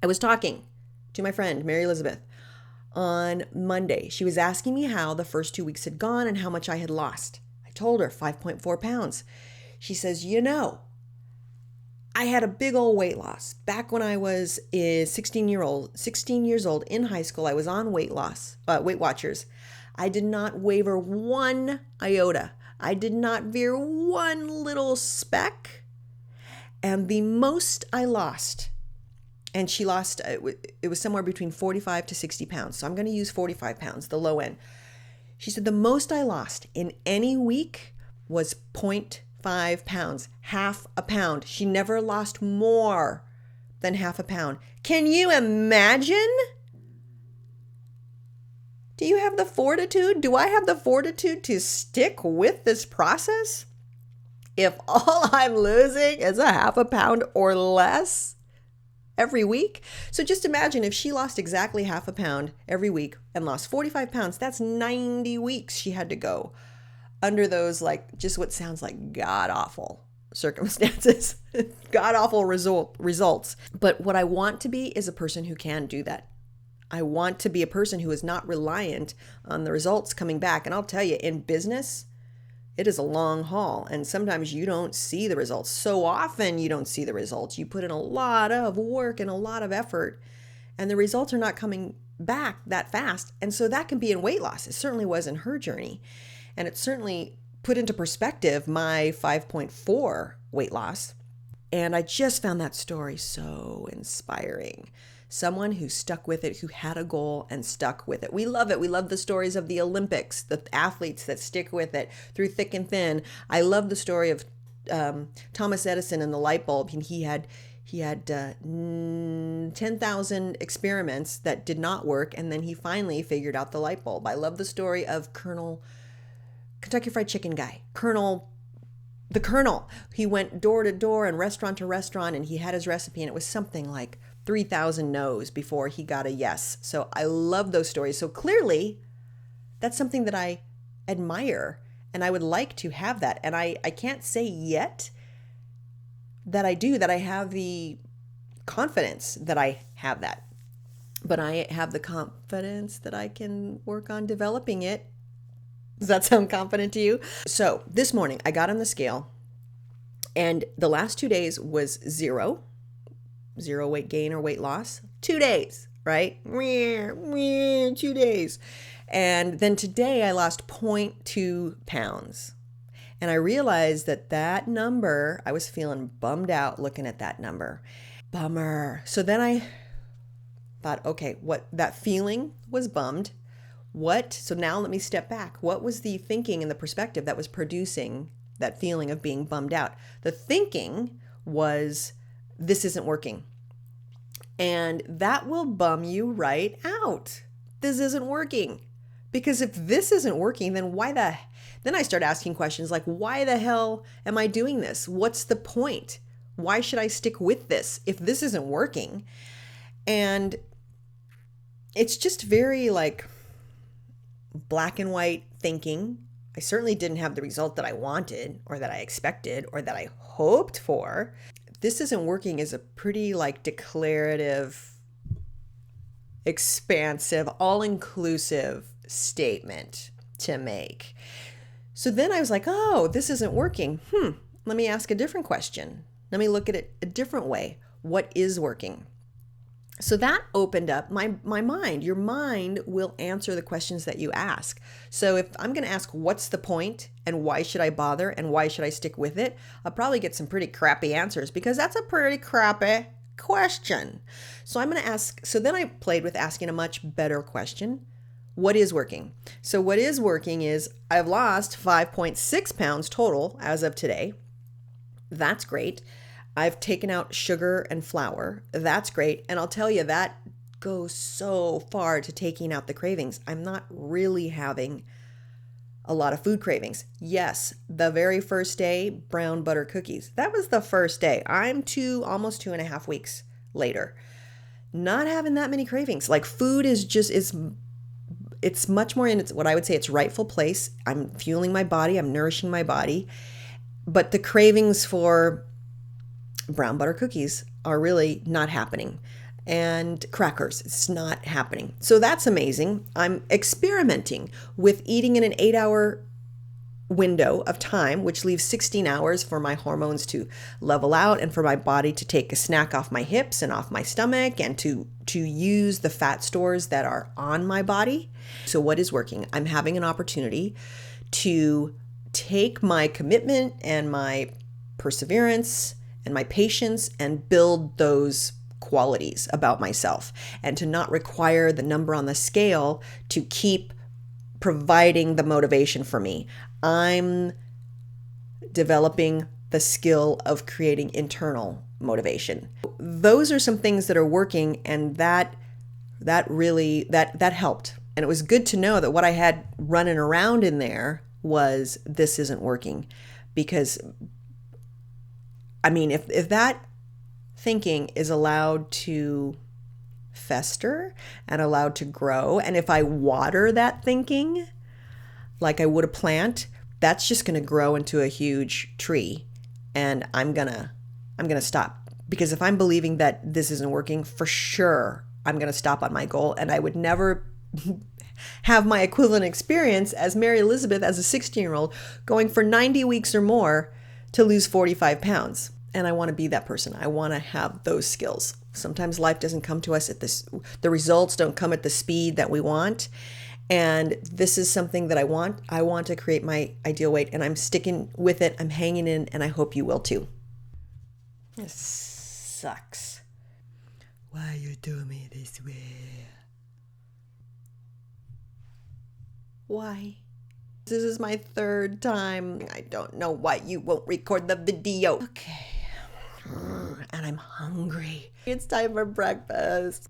I was talking to my friend, Mary Elizabeth, on Monday. She was asking me how the first 2 weeks had gone and how much I had lost. I told her 5.4 pounds. She says, I had a big old weight loss. Back when I was 16 years old in high school, I was on Weight Watchers. I did not waver one iota. I did not veer one little speck. And the most I lost, and she lost, it was somewhere between 45 to 60 pounds. So I'm going to use 45 pounds, the low end. She said the most I lost in any week was 0.5 pounds, half a pound. She never lost more than half a pound. Can you imagine? Do you have the fortitude? Do I have the fortitude to stick with this process? If all I'm losing is a half a pound or less every week. So just imagine if she lost exactly half a pound every week and lost 45 pounds, that's 90 weeks she had to go under those, like, just what sounds like god-awful circumstances, god-awful results. But what I want to be is a person who can do that. I want to be a person who is not reliant on the results coming back. And I'll tell you, in business, it is a long haul. And sometimes you don't see the results. So often you don't see the results. You put in a lot of work and a lot of effort, and the results are not coming back that fast. And so that can be in weight loss. It certainly was in her journey. And it certainly put into perspective my 5.4 weight loss. And I just found that story so inspiring. Someone who stuck with it, who had a goal and stuck with it. We love it. We love the stories of the Olympics, the athletes that stick with it through thick and thin. I love the story of Thomas Edison and the light bulb. And he had 10,000 experiments that did not work, and then he finally figured out the light bulb. I love the story of Kentucky Fried Chicken guy, the Colonel. He went door to door and restaurant to restaurant, and he had his recipe, and it was something like 3,000 no's before he got a yes. So I love those stories. So clearly, that's something that I admire, and I would like to have that. And I can't say yet that I have the confidence that I have that. But I have the confidence that I can work on developing it. Does that sound confident to you? So this morning I got on the scale, and the last 2 days was zero weight gain or weight loss. 2 days, right? 2 days. And then today I lost 0.2 pounds. And I realized that number, I was feeling bummed out looking at that number. Bummer. So then I thought, okay, what that feeling was bummed. So now let me step back. What was the thinking and the perspective that was producing that feeling of being bummed out? The thinking was, this isn't working. And that will bum you right out. This isn't working. Because if this isn't working, then then I start asking questions like, why the hell am I doing this? What's the point? Why should I stick with this if this isn't working? And it's just very like black and white thinking. I certainly didn't have the result that I wanted or that I expected or that I hoped for. This isn't working is a pretty like declarative, expansive, all-inclusive statement to make. So then I was like, oh, this isn't working. Let me ask a different question. Let me look at it a different way. What is working? So that opened up my mind. Your mind will answer the questions that you ask. So if I'm going to ask, what's the point and why should I bother and why should I stick with it? I'll probably get some pretty crappy answers because that's a pretty crappy question. So I'm going to ask, so then I played with asking a much better question. What is working? So what is working is I've lost 5.6 pounds total as of today. That's great. I've taken out sugar and flour. That's great. And I'll tell you, that goes so far to taking out the cravings. I'm not really having a lot of food cravings. Yes, the very first day, brown butter cookies. That was the first day. I'm almost 2.5 weeks later. Not having that many cravings. Like food it's much more in what I would say its rightful place. I'm fueling my body. I'm nourishing my body. But the cravings for brown butter cookies are really not happening. and crackers. It's not happening. So that's amazing. I'm experimenting with eating in an 8-hour window of time, which leaves 16 hours for my hormones to level out and for my body to take a snack off my hips and off my stomach and to use the fat stores that are on my body. So what is working? I'm having an opportunity to take my commitment and my perseverance and my patience and build those qualities about myself, and to not require the number on the scale to keep providing the motivation for me. I'm developing the skill of creating internal motivation. Those are some things that are working, and that really helped. And it was good to know that what I had running around in there was, this isn't working. Because I mean, if that thinking is allowed to fester and allowed to grow, and if I water that thinking like I would a plant, that's just going to grow into a huge tree, and I'm gonna stop. Because if I'm believing that this isn't working, for sure I'm gonna stop on my goal, and I would never have my equivalent experience as Mary Elizabeth as a 16-year-old going for 90 weeks or more to lose 45 pounds. And I want to be that person. I want to have those skills. Sometimes life doesn't come to us at this, the results don't come at the speed that we want. And this is something that I want. I want to create my ideal weight, and I'm sticking with it. I'm hanging in, and I hope you will too. This sucks. Why you do me this way? Why? This is my third time. I don't know why you won't record the video. Okay. And I'm hungry. It's time for breakfast.